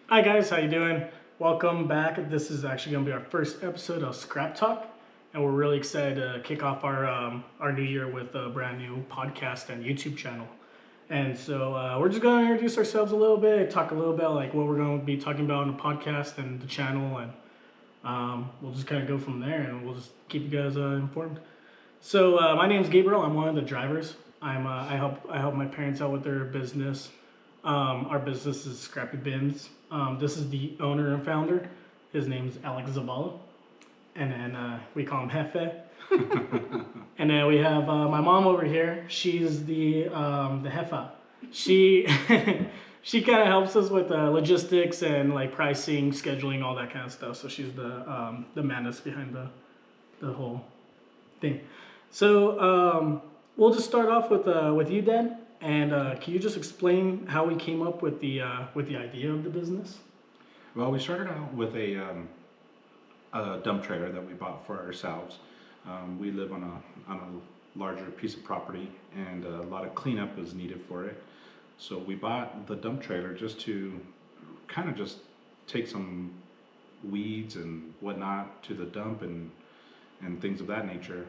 Hi guys, how you doing? Welcome back. This is actually going to be our first episode of Scrap Talk, and we're really excited to kick off our new year with a brand new podcast and YouTube channel. And so we're just going to introduce ourselves a little bit, talk a little bit like what we're going to be talking about on the podcast and the channel, and we'll just kind of go from there, and we'll just keep you guys informed. So my name's Gabriel. I'm one of the drivers. I help my parents out with their business. Our business is scrapybins. This is the owner and founder. His name's Alex Zavala, and then we call him Jefe. And then we have my mom over here. She's the jefa. She she kind of helps us with logistics and like pricing, scheduling, all that kind of stuff. So she's the madness behind the whole thing. So we'll just start off with you, Dad. And can you just explain how we came up with the idea of the business? Well, we started out with a dump trailer that we bought for ourselves. We live on a larger piece of property, and a lot of cleanup was needed for it. So we bought the dump trailer just to kind of just take some weeds and whatnot to the dump and things of that nature.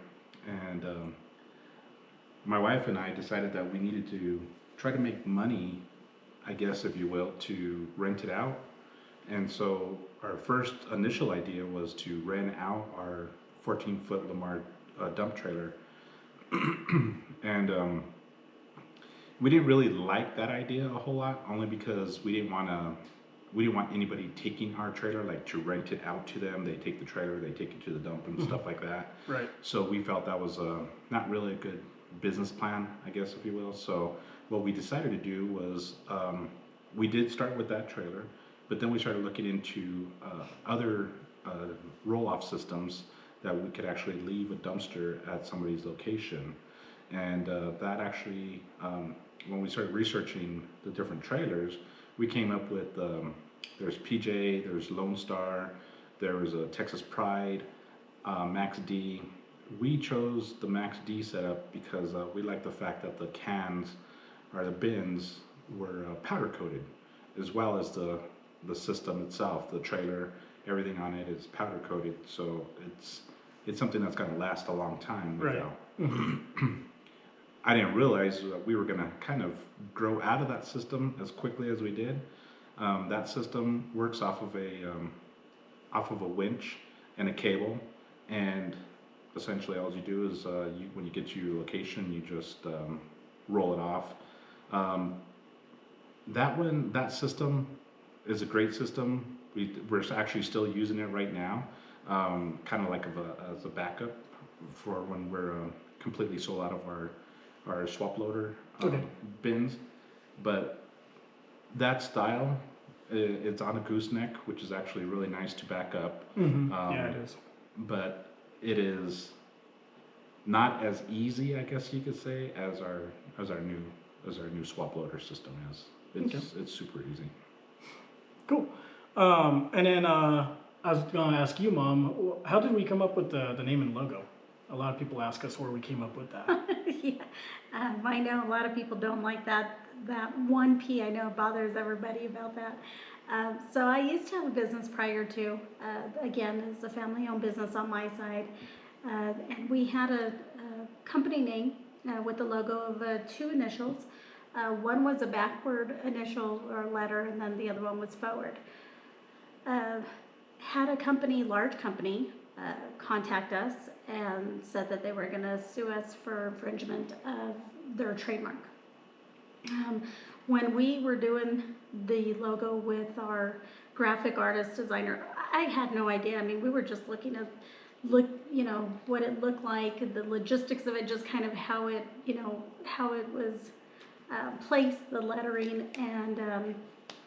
And my wife and I decided that we needed to try to make money, I guess, if you will, to rent it out. And so our first initial idea was to rent out our 14-foot Lamar dump trailer. And we didn't really like that idea a whole lot, only because we didn't want anybody taking our trailer, like to rent it out to them. They take the trailer, they take it to the dump and stuff like that. Right. So we felt that was not really a good business plan, I guess, if you will. So what we decided to do was we did start with that trailer, but then we started looking into other roll-off systems that we could actually leave a dumpster at somebody's location. And that actually, when we started researching the different trailers, we came up with there's PJ, there's Lone Star, there was a Texas Pride, Max D. We chose the Max D setup because we like the fact that the cans or the bins were powder coated, as well as the system itself, the trailer, everything on it is powder coated. So it's something that's going to last a long time. Right. I didn't realize that we were going to kind of grow out of that system as quickly as we did. That system works off of a winch and a cable, and essentially all you do is when you get to your location, you just roll it off. That system is a great system. We're actually still using it right now, kind of like as a backup for when we're completely sold out of our swap loader bins. But that style, it's on a gooseneck, which is actually really nice to back up. Yeah, it is. But it is not as easy, I guess you could say, as our new swap loader system is. It's super easy. Cool. And then I was going to ask you, Mom, how did we come up with the name and logo? A lot of people ask us where we came up with that. Yeah, I know a lot of people don't like that one P. I know it bothers everybody about that. So I used to have a business prior to, again, it's a family-owned business on my side. And we had a company name with the logo of two initials. One was a backward initial or letter, and then the other one was forward. Had a company, large company, contact us and said that they were going to sue us for infringement of their trademark. When we were doing the logo with our graphic artist designer, I had no idea. I mean, we were just looking at what it looked like, the logistics of it, just kind of how it was placed, the lettering, and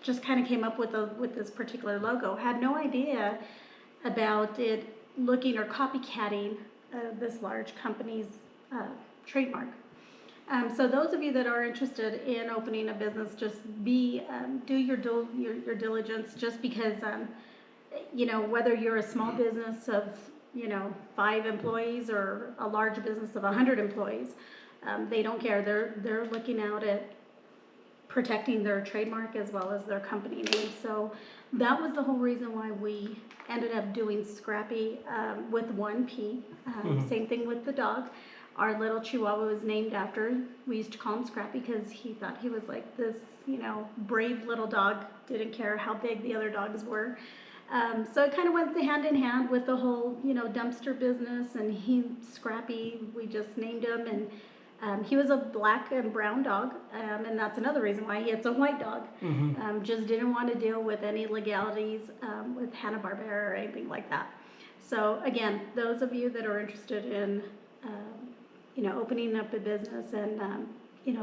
just kind of came up with this particular logo. Had no idea about it looking or copycatting this large company's trademark. So those of you that are interested in opening a business, just do your diligence. Just because whether you're a small business of 5 employees or a large business of 100 employees, they don't care. They're looking out at protecting their trademark as well as their company name. So that was the whole reason why we ended up doing Scrappy with 1P. Same thing with the dog. Our little Chihuahua was named after, we used to call him Scrappy because he thought he was like this, brave little dog, didn't care how big the other dogs were. So it kind of went hand in hand with the whole, dumpster business, and Scrappy, we just named him, and he was a black and brown dog, and that's another reason why it's a white dog. Just didn't want to deal with any legalities with Hanna-Barbera or anything like that. So again, those of you that are interested in, opening up a business and,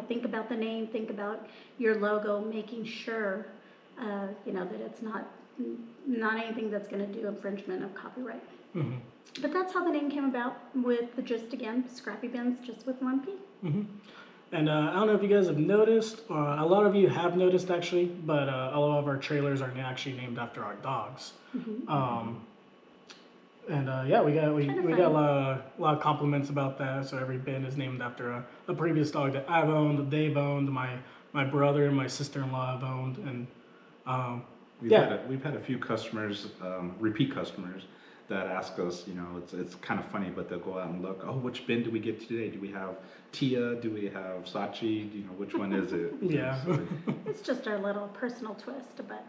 think about the name, think about your logo, making sure, that it's not anything that's going to do infringement of copyright. But that's how the name came about with Scrappy Bins, just with 1P. And I don't know if you guys have noticed, a lot of you have noticed actually, but a lot of our trailers are actually named after our dogs. Yeah, we got a lot of compliments about that. So every bin is named after a previous dog that I've owned, they've owned, my brother and my sister-in-law have owned, and we've had a few customers, repeat customers, that ask us. It's kind of funny, but they'll go out and look. Oh, which bin do we get today? Do we have Tia? Do we have Sachi? Which one is it? Yeah. It's just our little personal twist, but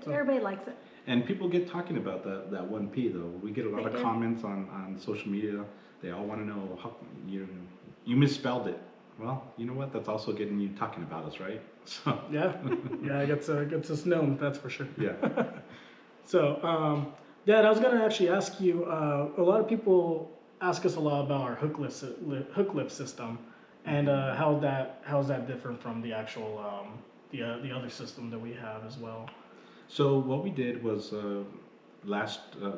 everybody likes it. And people get talking about that 1P though. We get a lot of comments on social media. They all want to know how you misspelled it. Well, you know what? That's also getting you talking about us, right? So yeah, it gets us known. That's for sure. Yeah. So, Dad, I was gonna actually ask you. A lot of people ask us a lot about our hook lift system, and how's that different from the actual the other system that we have as well. So what we did was the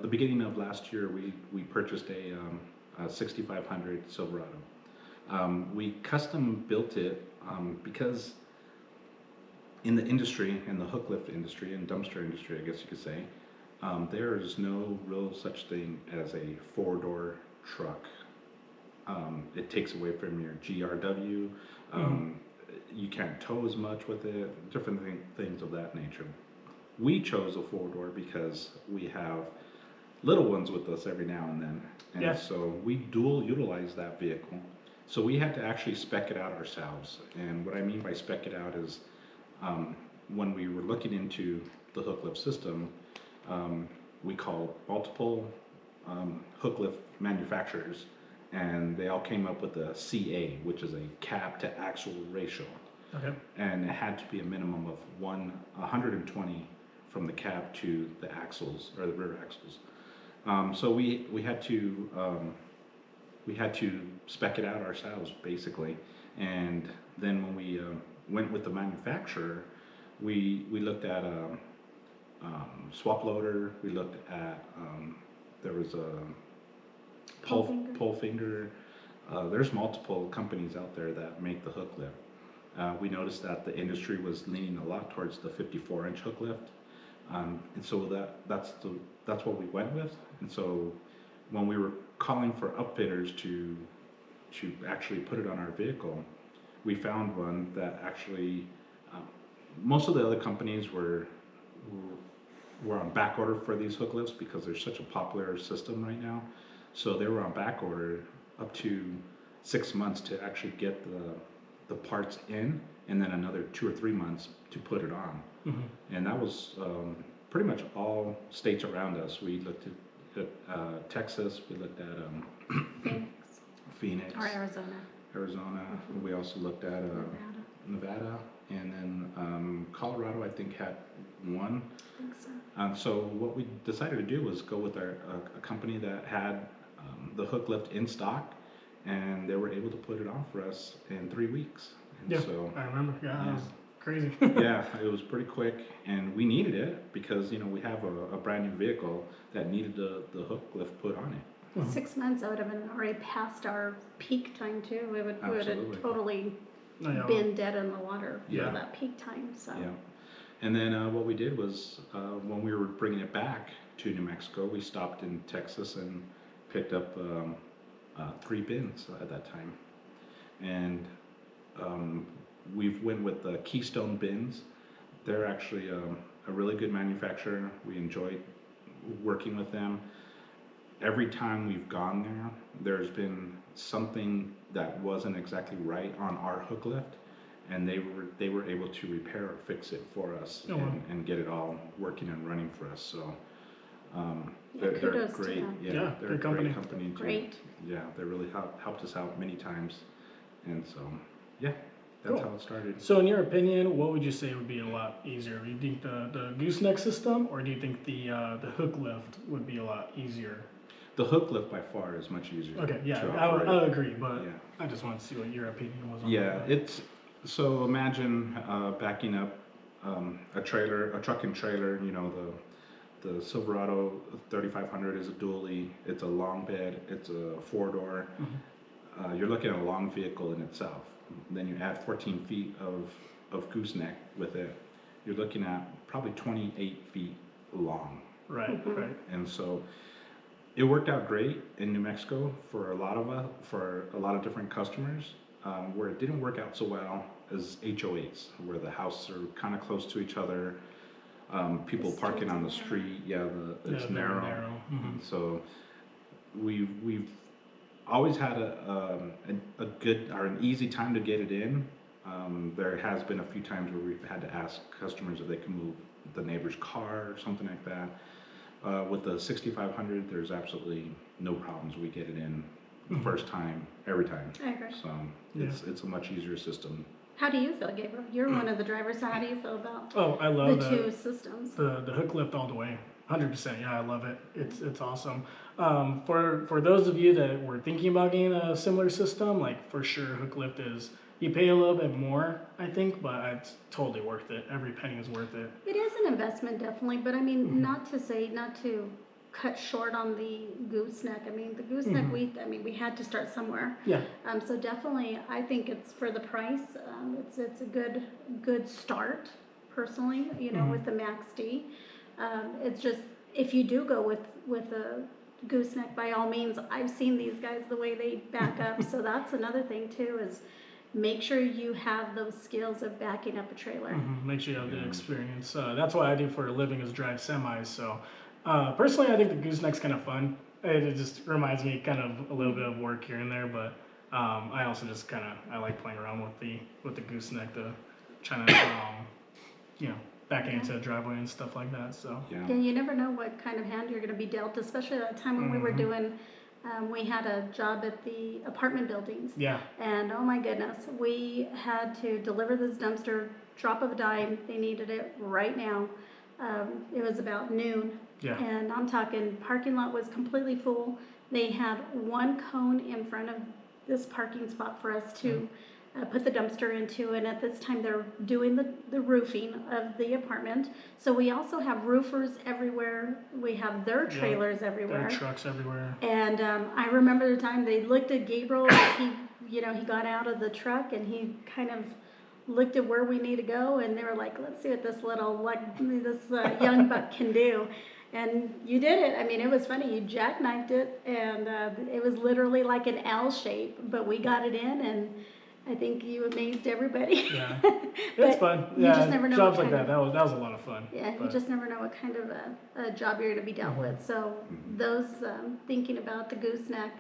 beginning of last year, we purchased a 6500 Silverado. We custom built it because in the industry, in the hook lift industry and dumpster industry, I guess you could say, there is no real such thing as a four-door truck. It takes away from your GRW. You can't tow as much with it, different things of that nature. We chose a four-door because we have little ones with us every now and then. And so we dual utilize that vehicle. So we had to actually spec it out ourselves. And what I mean by spec it out is when we were looking into the hook lift system, we called multiple hook lift manufacturers, and they all came up with a CA, which is a cab to axle ratio. Okay. And it had to be a minimum of 120 from the cab to the axles, or the rear axles. So we had to spec it out ourselves basically, and then when we went with the manufacturer, we looked at swap loader. We looked at there was a pull finger. There's multiple companies out there that make the hook lift. We noticed that the industry was leaning a lot towards the 54-inch hook lift. And so that's what we went with. And so when we were calling for upfitters to actually put it on our vehicle, we found one that actually most of the other companies were on back order for these hook lifts because they're such a popular system right now. So they were on back order up to 6 months to actually get the parts in, and then another 2 or 3 months to put it on. And that was pretty much all states around us. We looked at Texas, we looked at Phoenix, or Arizona. We also looked at Nevada, and then Colorado, I think, had one. I think so. So what we decided to do was go with a company that had the hook lift in stock, and they were able to put it on for us in 3 weeks. And so, I remember. Yeah, that was crazy. Yeah, it was pretty quick, and we needed it because we have a brand new vehicle that needed the hook lift put on it. 6 months, I would have been already past our peak time too. We would have totally been dead in the water for that peak time. So. Yeah. And then what we did was when we were bringing it back to New Mexico, we stopped in Texas and picked up 3 bins at that time. And we've went with the Keystone Bins. They're actually a really good manufacturer. We enjoy working with them. Every time we've gone there, there's been something that wasn't exactly right on our hook lift, and they were able to repair or fix it for us and get it all working and running for us. So they're kudos to great. them. Yeah, they're a good company. great company. Great. Yeah, they really helped us out many times, and so yeah, that's Cool. how it started. So in your opinion, what would you say would be a lot easier? Do you think the gooseneck system, or do you think the hook lift would be a lot easier? The hook lift by far is much easier. Okay, yeah, to I would operate. agree, but Yeah. I just wanted to see what your opinion was on Yeah, that. it's so imagine backing up a truck and trailer. You know, the Silverado 3500 is a dually. It's a long bed. It's a 4-door. You're looking at a long vehicle in itself. Then you add 14 feet of gooseneck with it. You're looking at probably 28 feet long. Right, right. And so it worked out great in New Mexico for a lot of different customers. Where it didn't work out so well is HOAs, where the houses are kind of close to each other. People The parking streets on are the street, it's very narrow. narrow. And so we've always had a good or an easy time to get it in. There has been a few times where we've had to ask customers if they can move the neighbor's car or something like that. With the 6500, there's absolutely no problems. We get it in the first time, every time. I agree. So it's a much easier system. How do you feel, Gabriel? You're one of the drivers, so how do you feel about Oh, I love the two systems? the hook lift all the way. 100%. Yeah, I love it. It's awesome. For those of you that were thinking about getting a similar system, like for sure, hook lift is, you pay a little bit more, I think, but it's totally worth it. Every penny is worth it. It is an investment, definitely, but I mean, not to cut short on the gooseneck. I mean, the gooseneck, we had to start somewhere. Yeah. So definitely, I think it's for the price. It's a good start, personally. You know, with the Max D. It's just, if you do go with a gooseneck, by all means, I've seen these guys the way they back up. So that's another thing too, is make sure you have those skills of backing up a trailer. Make sure you have the experience. That's what I do for a living, is drive semis. So personally, I think the gooseneck's kind of fun. It just reminds me kind of a little bit of work here and there, but I also just I like playing around with the gooseneck, to trying to backing into a driveway and stuff like that. So Yeah. And you never know what kind of hand you're going to be dealt, especially that time when we were doing, we had a job at the apartment buildings. yeah, And oh my goodness, we had to deliver this dumpster, drop of a dime. They needed it right now. It was about noon. yeah. And I'm talking, parking lot was completely full. They had one cone in front of this parking spot for us to put the dumpster into, and at this time they're doing the roofing of the apartment. So we also have roofers everywhere. We have their trailers There everywhere. are trucks everywhere. And I remember the time they looked at Gabriel as he got out of the truck, and he kind of looked at where we need to go, and they were like, let's see what this young buck can do. And you did it. I mean, it was funny. You jackknifed it, and it was literally like an L shape, but we got it in, and I think you amazed everybody. Yeah, But it's fun. you Yeah, just never know jobs what like kind that. of- That was a lot of fun. Yeah, you But- just never know what kind of a job you're going to be dealt with. So those thinking about the gooseneck,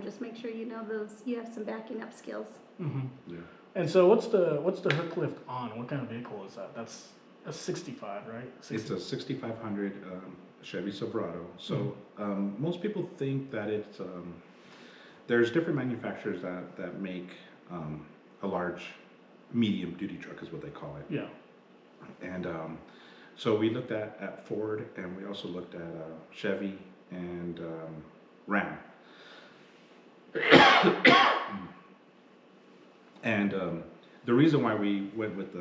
just make sure you know you have some backing up skills. Yeah. And so what's the hook lift on? What kind of vehicle is that? That's a 65, right? It's a 6500 Chevy Silverado. So most people think that it's there's different manufacturers that make a large medium duty truck is what they call it. Yeah. And so we looked at Ford, and we also looked at Chevy and Ram. And the reason why we went with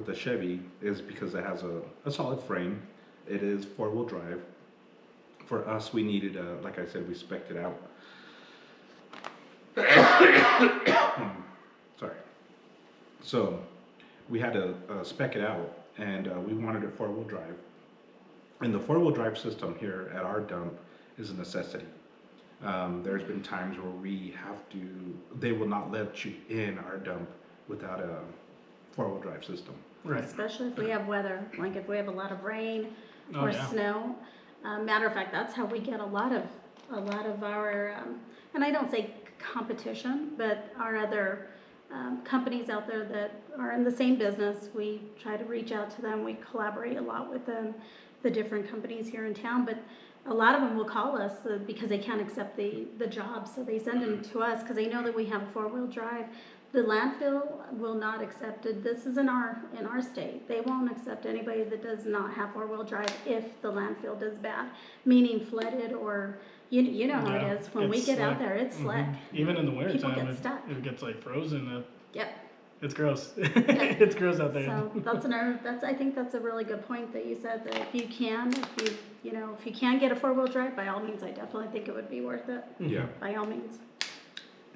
the Chevy is because it has a solid frame. It is 4-wheel drive. For us, we needed like I said, we spec'd it out. Sorry. So we had to spec it out, and we wanted a 4-wheel drive. And the 4-wheel drive system here at our dump is a necessity. There's been times where they will not let you in our dump without four-wheel drive system. Right. Especially if we have weather, like if we have a lot of rain Oh, or yeah. snow. Matter of fact, that's how we get a lot of our, and I don't say competition, but our other companies out there that are in the same business. We try to reach out to them. We collaborate a lot with them, the different companies here in town. But a lot of them will call us because they can't accept the job, so they send them to us because they know that we have a four-wheel drive. The landfill will not accept it. This is in our state. They won't accept anybody that does not have four-wheel drive if the landfill does bad, meaning flooded or you know how Yeah, it is. When we it's get out slick. there, it's slick. Even in the winter People time, get stuck. it gets like frozen. Yep. It's gross. It's gross out there. So I think that's a really good point that you said, that if you can get a four-wheel drive, by all means, I definitely think it would be worth it. Yeah. By all means.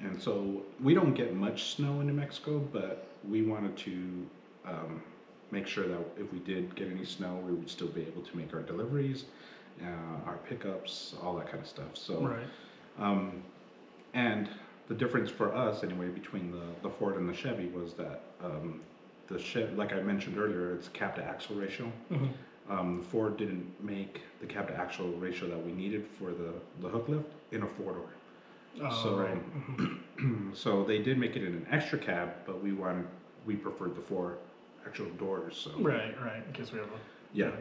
And so we don't get much snow in New Mexico, but we wanted to make sure that if we did get any snow, we would still be able to make our deliveries, our pickups, all that kind of stuff. So, Right. And the difference for us anyway between the Ford and the Chevy was that the Chevy, like I mentioned earlier, it's cab to axle ratio. Ford didn't make the cab to axle ratio that we needed for the hook lift in a four-door. Oh, So, right. so they did make it in an extra cab, but we preferred the four actual doors. So Right. In case we have yeah,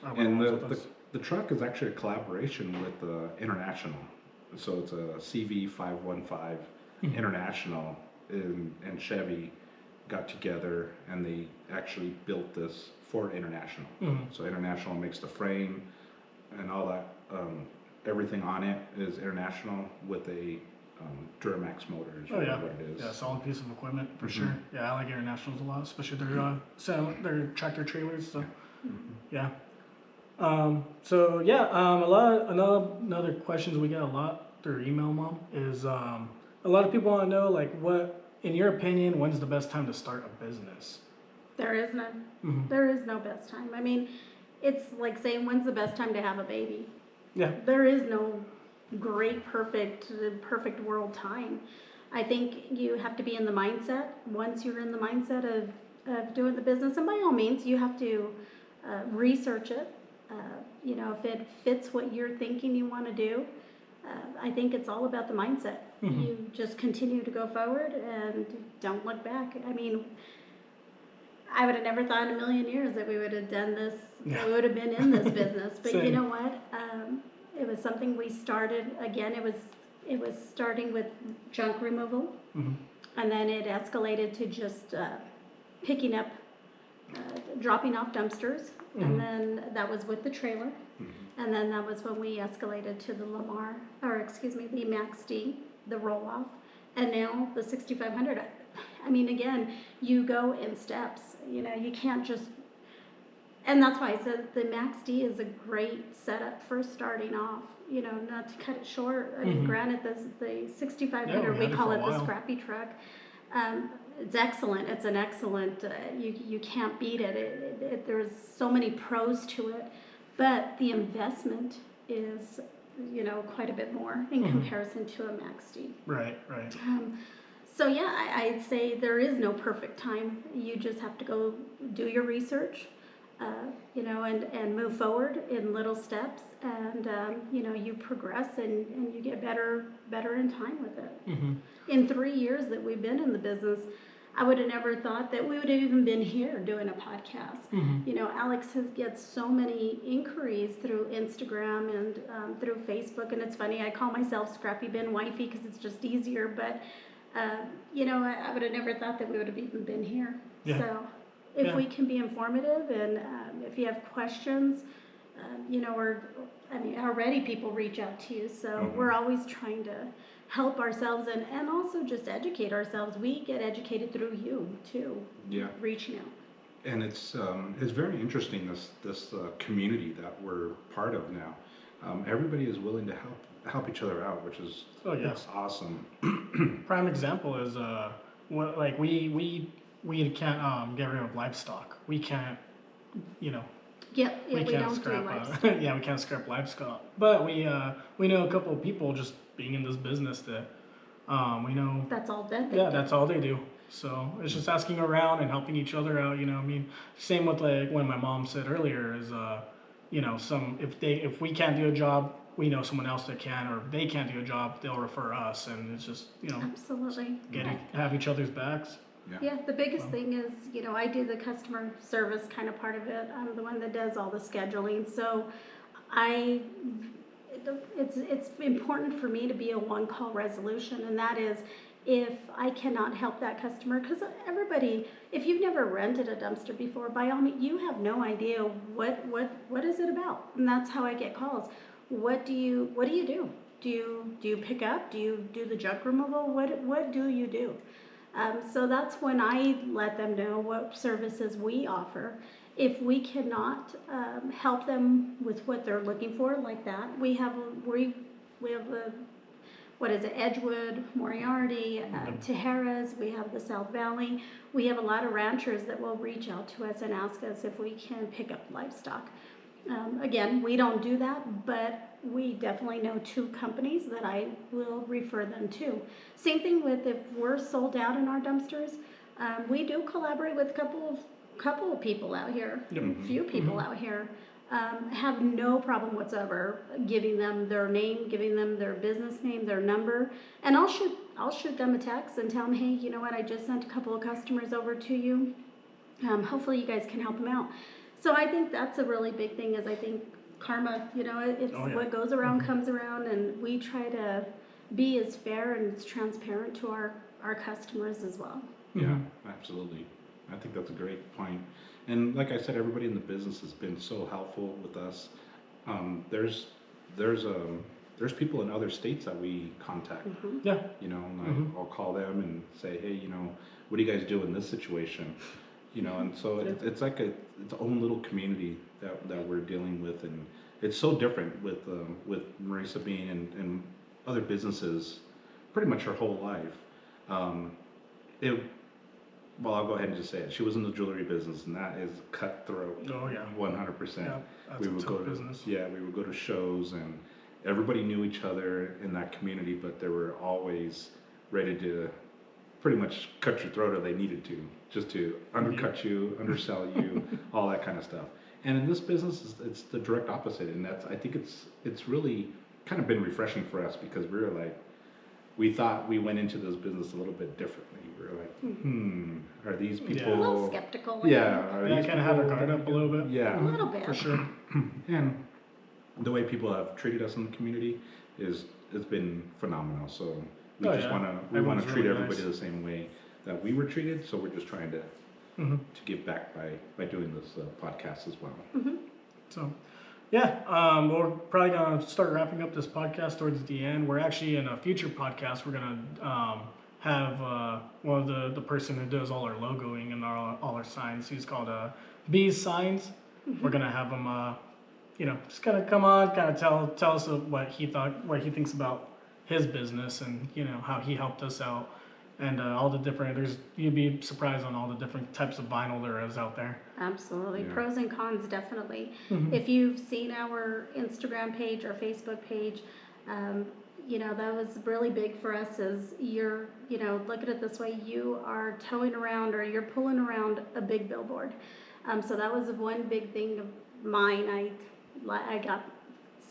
our and little ones with us. the truck is actually a collaboration with the International. So it's a CV515 International, and Chevy got together and they actually built this for International. So International makes the frame and all that. Everything on it is International with a Duramax motors. Oh, yeah. What it is. Yeah, solid piece of equipment for sure. Yeah, I like Internationals a lot, especially their tractor trailers. So yeah. Another questions we get a lot through email, Mom, is a lot of people want to know, like, what, in your opinion, when's the best time to start a business? There is none. There is no best time. I mean, it's like saying, when's the best time to have a baby? Yeah. There is no great, perfect world time. I think you have to be in the mindset. Once you're in the mindset of doing the business, and by all means, you have to research it. If it fits what you're thinking you want to do, I think it's all about the mindset. You just continue to go forward and don't look back. I mean, I would have never thought in a million years that we would have done this, that we would have been in this business. But you know what? It was something we started, again, it was starting with junk removal. And then it escalated to just picking up, dropping off dumpsters. And then that was with the trailer. And then that was when we escalated to the the Max D, the roll-off. And now the 6500. I mean, again, you go in steps. You can't just, and that's why I said the Max D is a great setup for starting off. Not to cut it short. I mean, granted, the 6500, we call it the scrappy truck. It's excellent. It's an excellent. You can't beat it. There's so many pros to it, but the investment is, quite a bit more in comparison to a Max D. Right. So yeah, I'd say there is no perfect time. You just have to go do your research, and move forward in little steps, and you progress and you get better in time with it. In 3 years that we've been in the business, I would have never thought that we would have even been here doing a podcast. Alex gets so many inquiries through Instagram and through Facebook, and it's funny, I call myself Scrappy Bin Wifey because it's just easier, but I would have never thought that we would have even been here. Yeah. So if we can be informative, and if you have questions, already people reach out to you, so we're always trying to help ourselves and also just educate ourselves. We get educated through you too. Yeah. Reaching out. And it's very interesting, this community that we're part of now. Everybody is willing to help each other out, which is it's awesome. Prime example is we can't get rid of livestock. We can't, we we can't don't scrap. do livestock. We can't scrap livestock. But we know a couple of people just being in this business that we know. That's all that they Yeah, do. that's all they do. So it's just asking around and helping each other out. I mean, same with like when my mom said earlier is, if we can't do a job, we know someone else that can, or if they can't do a job, they'll refer us, and it's just Absolutely. have each other's backs. Yeah, the biggest thing is, I do the customer service kind of part of it. I'm the one that does all the scheduling. So it's important for me to be a one-call resolution, and that is if I cannot help that customer, because everybody, if you've never rented a dumpster before, by all means, you have no idea what is it about, and that's how I get calls. What do you do? Do you pick up? Do you do the junk removal? What do you do? So that's when I let them know what services we offer. If we cannot help them with what they're looking for, like that, we have Edgewood, Moriarty, Tijeras. We have the South Valley. We have a lot of ranchers that will reach out to us and ask us if we can pick up livestock. Again, we don't do that, but we definitely know 2 companies that I will refer them to. Same thing with if we're sold out in our dumpsters, we do collaborate with a couple of people out here, few people out here. Have no problem whatsoever giving them their name, giving them their business name, their number, and I'll shoot them a text and tell them, hey, you know what, I just sent a couple of customers over to you. Hopefully you guys can help them out. So I think that's a really big thing, is I think karma, it's what goes around comes around, and we try to be as fair and as transparent to our customers as well. Yeah, absolutely. I think that's a great point. And like I said, everybody in the business has been so helpful with us. There's people in other states that we contact. Yeah. I'll call them and say, hey, what do you guys do in this situation? And so it's like its own little community that we're dealing with, and it's so different with Marisa being in other businesses pretty much her whole life. Well, I'll go ahead and just say it. She was in the jewelry business, and that is cutthroat. Oh yeah, 100%. Yeah, that's a tough business. Yeah, we would go to shows, and everybody knew each other in that community, but they were always ready to pretty much cut your throat if they needed to, just to undercut you, undersell you, all that kind of stuff. And in this business, it's the direct opposite, and I think it's really kind of been refreshing for us, because we thought we went into this business a little bit differently. We were like, are these people? A little skeptical. Yeah, kind of had our guard up a little bit. Yeah, a little bit for sure. And the way people have treated us in the community it's been phenomenal. So we want to treat really everybody nice. the same way that we were treated. So we're just trying to give back by doing this podcast as well. So. Yeah, we're probably going to start wrapping up this podcast towards the end. We're actually in a future podcast, we're going to have one of the person who does all our logoing and all our signs. He's called Bees Signs. We're going to have him, just kind of come on, kind of tell us what he thinks about his business, and, how he helped us out. And all the different, you'd be surprised on all the different types of vinyl there is out there. Absolutely. Yeah. Pros and cons, definitely. If you've seen our Instagram page or Facebook page, that was really big for us. Is look at it this way, you are towing around or you're pulling around a big billboard. So that was one big thing of mine. I got,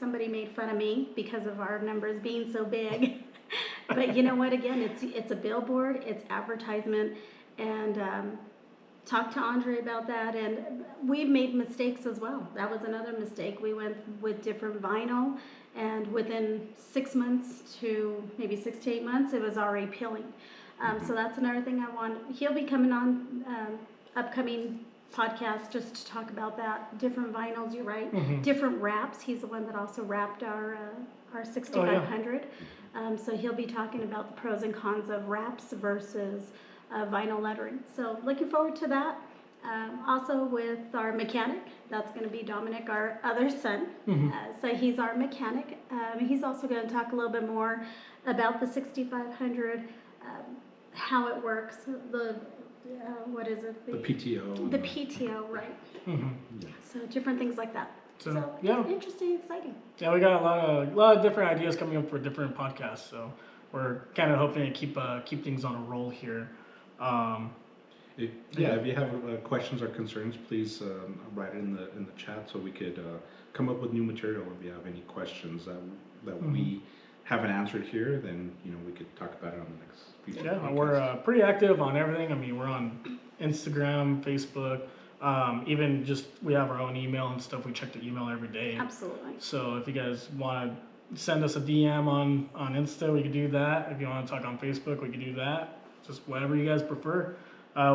somebody made fun of me because of our numbers being so big. But you know what, again, it's a billboard, it's advertisement, and talk to Andre about that. And we've made mistakes as well. That was another mistake. We went with different vinyl, and within 6 months to maybe 6 to 8 months, it was already peeling. So that's another thing I want. He'll be coming on upcoming podcast just to talk about that. Different vinyls, you're right. Different wraps. He's the one that also wrapped our 6500. So he'll be talking about the pros and cons of wraps versus vinyl lettering. So looking forward to that. Also with our mechanic, that's going to be Dominic, our other son. So he's our mechanic. He's also going to talk a little bit more about the 6500, how it works, what is it? The PTO. The PTO, right. So different things like that. So yeah, interesting, exciting. Yeah, we got a lot of different ideas coming up for different podcasts. So we're kind of hoping to keep things on a roll here. If you have questions or concerns, please write it in the chat so we could come up with new material. If you have any questions that we haven't answered here, then we could talk about it on the next future. Yeah, podcast. we're pretty active on everything. I mean, we're on Instagram, Facebook, even just we have our own email and stuff. We check the email every day. Absolutely. So if you guys want to send us a DM on Insta, we could do that. If you want to talk on Facebook, we could do that. Just whatever you guys prefer.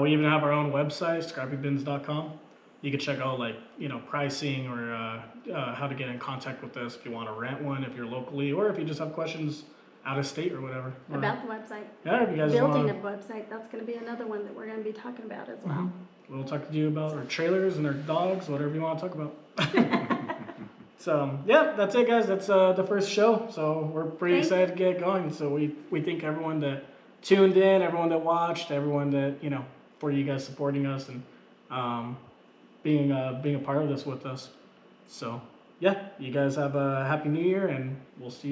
We even have our own website, scrapybins.com. You can check out pricing or how to get in contact with us if you want to rent one, if you're locally, or if you just have questions out of state or whatever. About the website. Yeah, if you guys Building want a website, that's going to be another one that we're going to be talking about as well. We'll talk to you about our trailers and our dogs, whatever you want to talk about. So, yeah, that's it, guys. That's the first show. So we're pretty excited to get going. So we thank everyone that tuned in, everyone that watched, everyone that, for you guys supporting us and being a part of this with us. So, yeah, you guys have a happy new year, and we'll see you.